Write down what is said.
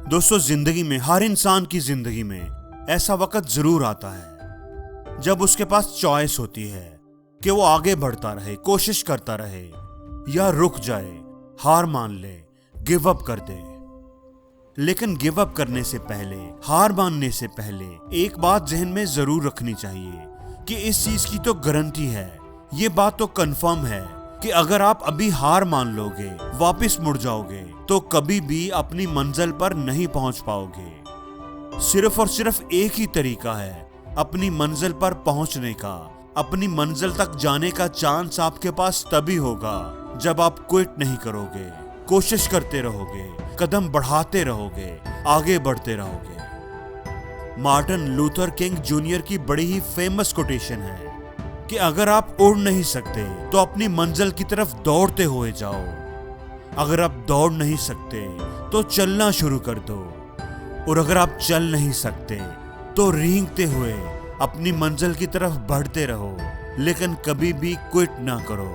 दोस्तों, जिंदगी में, हर इंसान की जिंदगी में ऐसा वक्त जरूर आता है जब उसके पास चॉइस होती है कि वो आगे बढ़ता रहे, कोशिश करता रहे या रुक जाए, हार मान ले, गिव अप कर दे। लेकिन गिव अप करने से पहले, हार मानने से पहले एक बात जहन में जरूर रखनी चाहिए कि इस चीज की तो गारंटी है, ये बात तो कंफर्म है कि अगर आप अभी हार मान लोगे, वापस मुड़ जाओगे तो कभी भी अपनी मंजिल पर नहीं पहुंच पाओगे। सिर्फ और सिर्फ एक ही तरीका है अपनी मंजिल पर पहुंचने का। अपनी मंजिल तक जाने का चांस आपके पास तभी होगा जब आप क्विट नहीं करोगे, कोशिश करते रहोगे, कदम बढ़ाते रहोगे, आगे बढ़ते रहोगे। मार्टिन लूथर किंग जूनियर की बड़ी ही फेमस कोटेशन है कि अगर आप उड़ नहीं सकते तो अपनी मंजिल की तरफ दौड़ते हुए जाओ। अगर आप दौड़ नहीं सकते तो चलना शुरू कर दो, और अगर आप चल नहीं सकते तो रेंगते हुए अपनी मंजिल की तरफ बढ़ते रहो, लेकिन कभी भी क्विट ना करो।